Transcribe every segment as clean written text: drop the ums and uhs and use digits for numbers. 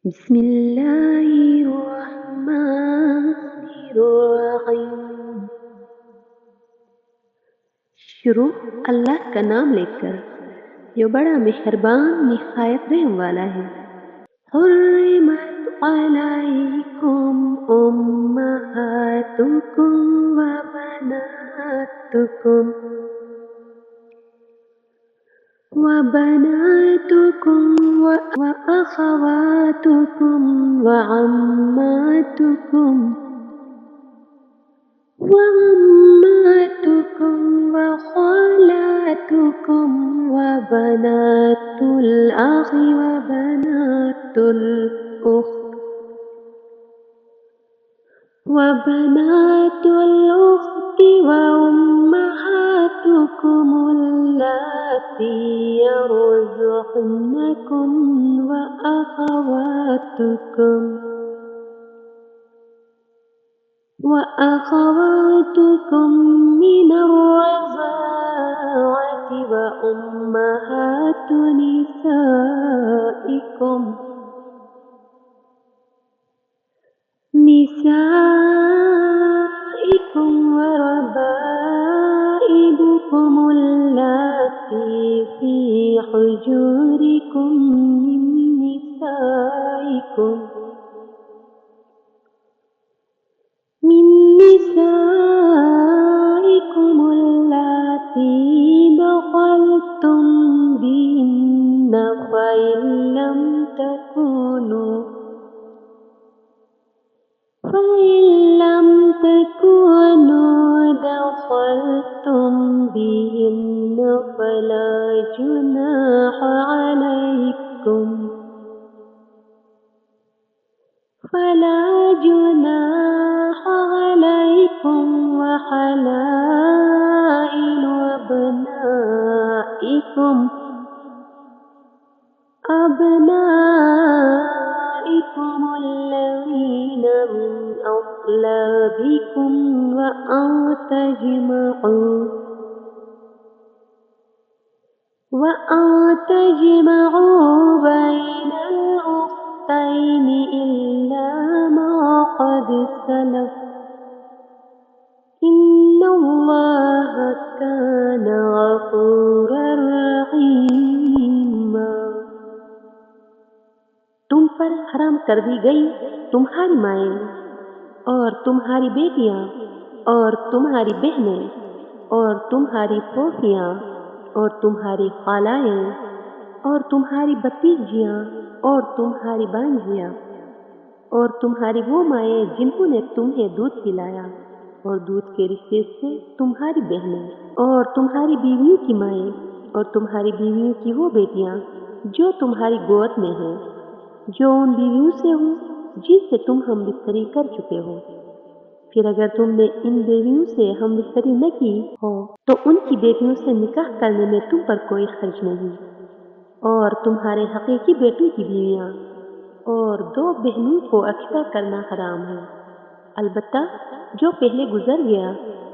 بسم الله الرحمن الرحیم۔ شروع اللہ کا نام لے کر جو بڑا مہربان نہایت رحم والا ہے۔ حرمت علیکم امہاتکم وبناتکم واخواتکم وعماتکم وعماتكم وخالاتكم وبنات الأخ وبنات الأخت وأمهاتكم اللاتي يرزقنكم وأخواتكم من الرضاعة وأمهات نسائكم وربائبكم اللاتي في حجوركم من نسائكم اللاتي دخلتم بهن فإن لم تكونوا دخلتم بهن فلا جناح عليكم وحلائل أبنائكم الذين من أصلابكم وأن تجمعوا بين الأختين إلا ما قد سلف إن الله كان غفورا رحيما۔ تم پر حرام کر دی گئی تمہاری مائیں اور تمہاری بیٹیاں اور تمہاری بہنیں اور تمہاری پھوپھیاں اور تمہاری خالائیں اور تمہاری بھتیجیاں اور تمہاری بھانجیاں اور تمہاری وہ مائیں جنہوں نے تمہیں دودھ پلایا اور دودھ کے رشتے سے تمہاری بہنیں اور تمہاری بیویوں کی مائیں اور تمہاری بیویوں کی وہ بیٹیاں جو تمہاری گود میں ہیں، جو ان بیویوں سے ہوں جن سے تم ہم بستری کر چکے ہو۔ پھر اگر تم نے ان بیویوں سے ہم بستری نہ کی ہو تو ان کی بیٹیوں سے نکاح کرنے میں تم پر کوئی حرج نہیں، اور تمہارے حقیقی بیٹوں کی بیویاں اور 2 بہنوں کو عقیقہ کرنا حرام ہے، البتہ جو پہلے گزر گیا،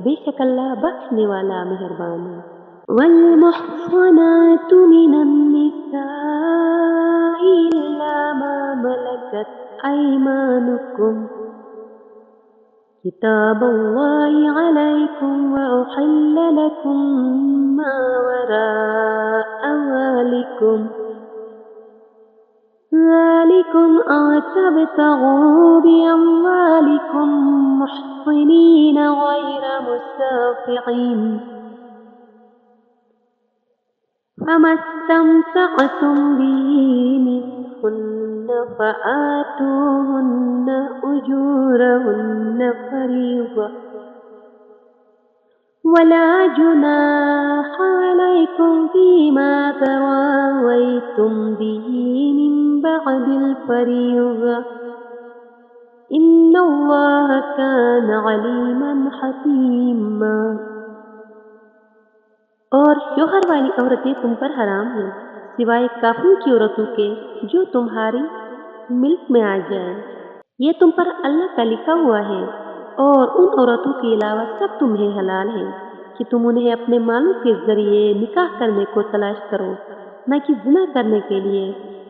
بے شک اللہ بخشنے والا مہربان ہے۔ والمحصنات من النساء إلا ما ملكت أيمانكم كتاب الله عليكم وأحل لكم ما وراء ذلكم أن تبتغوا بأموالكم محصنين غير مسافحين فما استمتعتم به منهن فآتوهن أجورهن فريضة ولا جناح عليكم فيما تراويتم به من بعد الفريضة إن الله كان عليما حكيما۔ اور شوہر والی عورتیں تم پر حرام ہیں سوائے کافروں کی عورتوں کے جو تمہاری ملک میں آ جائیں، یہ تم پر اللہ کا لکھا ہوا ہے، اور ان عورتوں کے علاوہ سب تمہیں حلال ہیں کہ تم انہیں اپنے مالوں کے ذریعے نکاح کرنے کو تلاش کرو، نہ کہ زنا کرنے کے لیے،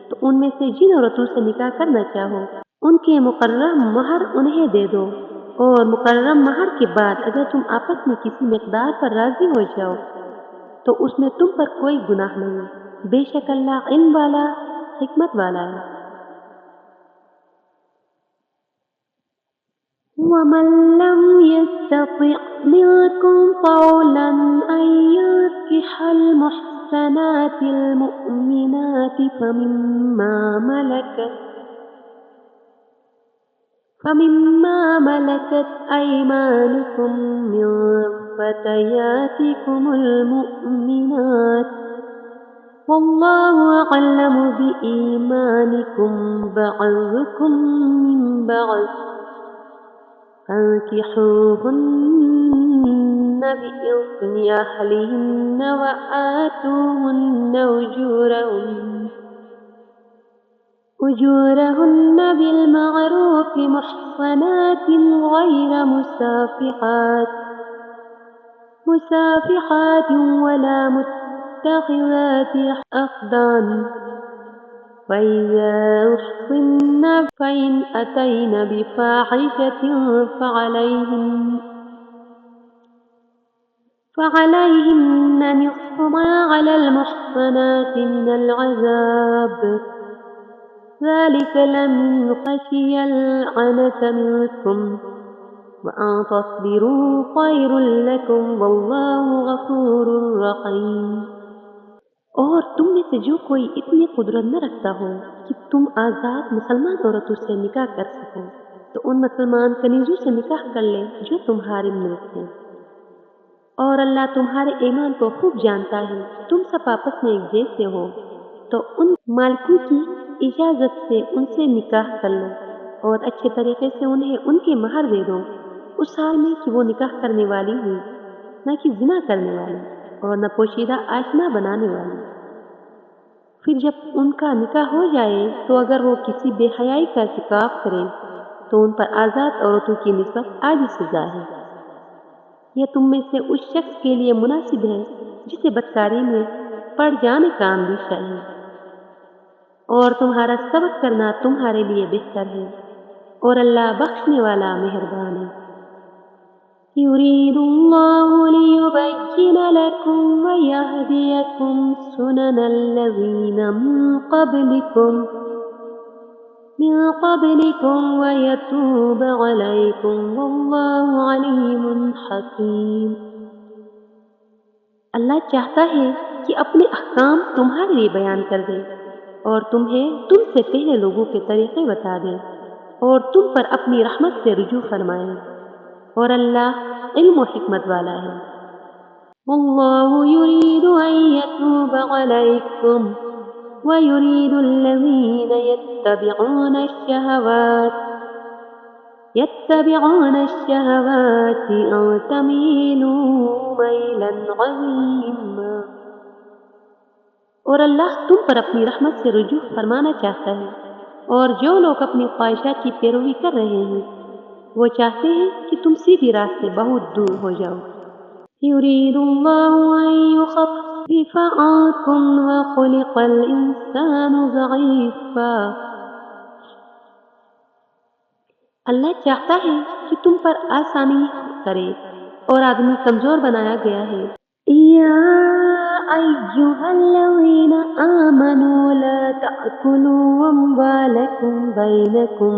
تو ان میں سے جن عورتوں سے نکاح کرنا چاہو ان کے مقررہ مہر انہیں دے دو، اور مقررہ مہر کے بعد اگر تم آپس میں کسی مقدار پر راضی ہو جاؤ تو اس میں تم پر کوئی گناہ نہیں، بے شک اللہ علم والا حکمت والا ہے۔ وَمَن لَّمْ يَسْتَطِعْ مِنكُمْ طَوْلًا أَن يَنكِحَ الْمُحْصَنَاتِ الْمُؤْمِنَاتِ فَمِمَّا مَلَكَتْ أَيْمَانُكُم مِّن فَتَيَاتِكُمُ الْمُؤْمِنَاتِ وَاللَّهُ أَعْلَمُ بِإِيمَانِكُم بَعْضُكُم مِّن بَعْضٍ فَانكِحُوهُنَّ بِإِذْنِ أَهْلِهِنَّ وَآتُوهُنَّ أُجُورَهُنَّ بِالْمَعْرُوفِ مُحْصَنَاتٍ غَيْرَ مُسَافِحَاتٍ وَلَا مُتَّخِذَاتِ أَخْدَانٍ فَإِذَا أُحْصِنَّ فَإِنْ أَتَيْنَ بِفَاحِشَةٍ فَعَلَيْهِنَّ نِصْفُ مَا عَلَى الْمُحْصَنَاتِ مِنَ الْعَذَابِ ذَلِكَ لَمَنْ خَشِيَ الْعَنَتَ مِنكُمْ وَأَن تَصْبِرُوا خَيْرٌ لَكُمْ وَاللَّهُ غَفُورٌ رَحِيمٌ۔ اور تم میں سے جو کوئی اتنی قدرت نہ رکھتا ہو کہ تم آزاد مسلمان عورتوں سے نکاح کر سکو تو ان مسلمان کنیزوں سے نکاح کر لے جو تمہارے ملک ہیں، اور اللہ تمہارے ایمان کو خوب جانتا ہے۔ تم سب آپس میں ایک جیسے ہو تو ان مالکوں کی اجازت سے ان سے نکاح کر لو، اور اچھے طریقے سے انہیں ان کے مہر دے دو، اس حال میں کہ وہ نکاح کرنے والی ہوں، نہ کہ زنا کرنے والی اور نہ پوشیدہ آشنا بنانے والی۔ پھر جب ان کا نکاح ہو جائے تو اگر وہ کسی بے حیائی کا ارتکاب کریں تو ان پر آزاد عورتوں کی نسبت آدھی سزا ہے۔ یہ تم میں سے اس شخص کے لیے مناسب ہے جسے بدکاری میں پڑ جانے کا اندیشہ ہے، اور تمہارا صبر کرنا تمہارے لیے بہتر ہے، اور اللہ بخشنے والا مہربان ہے۔ يُرِيدُ اللَّهُ لِيُبَيِّنَ لَكُمْ وَيَهْدِيَكُمْ سُنَنَ الَّذِينَ مِن قَبْلِكُمْ وَيَتُوبَ عَلَيْكُمْ وَاللَّهُ عَلِيمٌ حَكِيمٌ۔ اللہ چاہتا ہے کہ اپنے احکام تمہارے لیے بیان کر دے اور تم سے پہلے لوگوں کے طریقے بتا دے اور تم پر اپنی رحمت سے رجوع فرمائے، اور اللہ علم و حکمت والا ہے۔ واللہ یرید ان یتوب علیکم ویرید الذین يتبعون الشهوات أن تميلوا ميلا عظيما۔ اور اللہ تم پر اپنی رحمت سے رجوع فرمانا چاہتا ہے، اور جو لوگ اپنی خواہشات کی پیروی کر رہے ہیں وہ چاہتے ہیں کہ تم سیدھی راہ سے بہت دور ہو جاؤ۔ يريد الله أن يخفف عنكم وخلق الإنسان ضعيفا۔ اللہ چاہتا ہے کہ تم پر آسانی کرے اور آدمی کمزور بنایا گیا ہے۔ یا ایھا الذین آمنوا لا تأکلوا اموالکم بینکم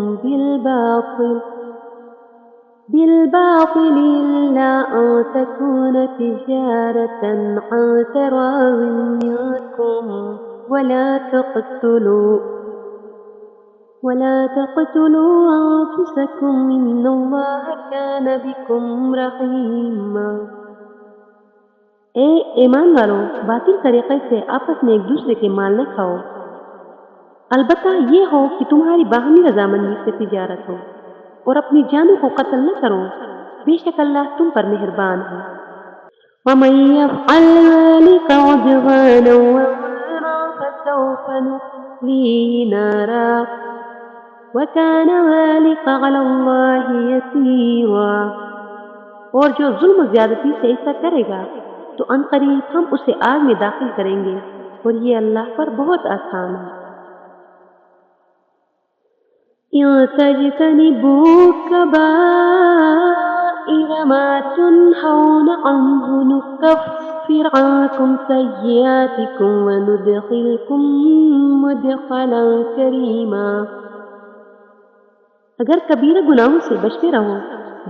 بالباطل الا ان تکون تجارة عن تراض منکم ولا تقتلوا أنفسكم إن الله كان بكم رحيما۔ اے ایمان والو، باطل طریقے سے آپس میں ایک دوسرے کے مال نہ کھاؤ، البتہ یہ ہو کہ تمہاری باہمی رضامندی سے تجارت ہو، اور اپنی جانوں کو قتل نہ کرو، بے شک اللہ تم پر مہربان ہے۔ وَمَن يَفْعَلْ ذَلِكَ عُدْوَانًا وَظُلْمًا فَسَوْفَ نُصْلِيهِ نَارًا وَكَانَ ذَلِكَ عَلَى اللَّهِ يَسِيرًا۔ اور جو ظلم و زیادتی سے ایسا کرے گا تو عنقریب ہم اسے آگ میں داخل کریں گے، اور یہ اللہ پر بہت آسان ہے۔ إن تجتنبوا كبائر ما تنهون عنه نكفر عنكم سيئاتكم وندخلكم مدخلا كريما۔ اگر کبیرہ گناہوں سے بچتے رہو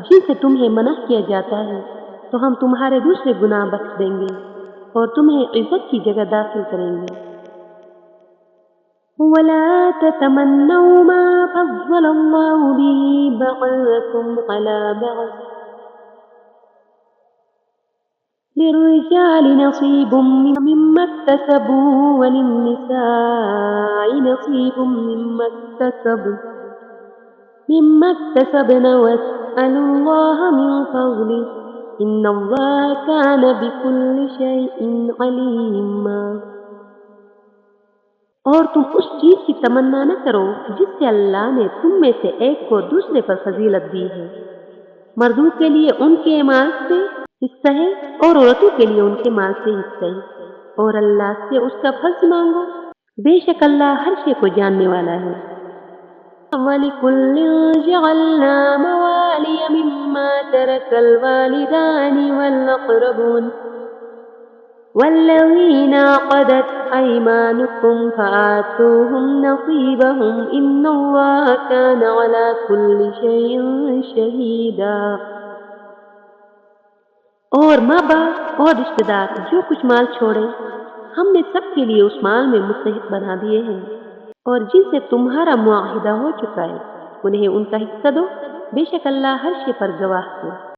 جن سے تمہیں منع کیا جاتا ہے تو ہم تمہارے دوسرے گناہ بخش دیں گے اور تمہیں عزت کی جگہ داخل کریں گے۔ ولا تتمنوا ما فضل الله به بعضكم على بعض للرجال نصيب مما اكتسبوا وللنساء نصيب مما اكتسبن واسألوا الله من فضله إن الله كان بكل شيء عليما۔ اور تم اس چیز کی تمنا نہ کرو جس سے اللہ نے تم میں سے ایک کو دوسرے پر فضیلت دی ہے۔ مردوں کے لیے ان کے مال سے حصہ ہے اور عورتوں کے لیے ان کے مال سے حصہ ہے، اور اللہ سے اس کا فضل مانگو، بے شک اللہ ہر شے کو جاننے والا ہے۔ وَلِكُلٍّ جَعَلْنَا مَوَالِيَ مِمَّا تَرَكَ الْوَالِدَانِ وَالْأَقْرَبُونَ وَالَّذِينَ عَقَدَتْ أَيْمَانُكُمْ فَآتُوهُمْ نَصِيبَهُمْ إِنَّ اللَّهَ كَانَ عَلَى كُلِّ شَيْءٍ شَهِيدًا۔ اور ماں باپ اور رشتہ دار جو کچھ مال چھوڑے ہم نے سب کے لیے اس مال میں مستحق بنا دیے ہیں، اور جن سے تمہارا معاہدہ ہو چکا ہے انہیں ان کا حصہ دو، بے شک اللہ ہر شے پر گواہ ہے۔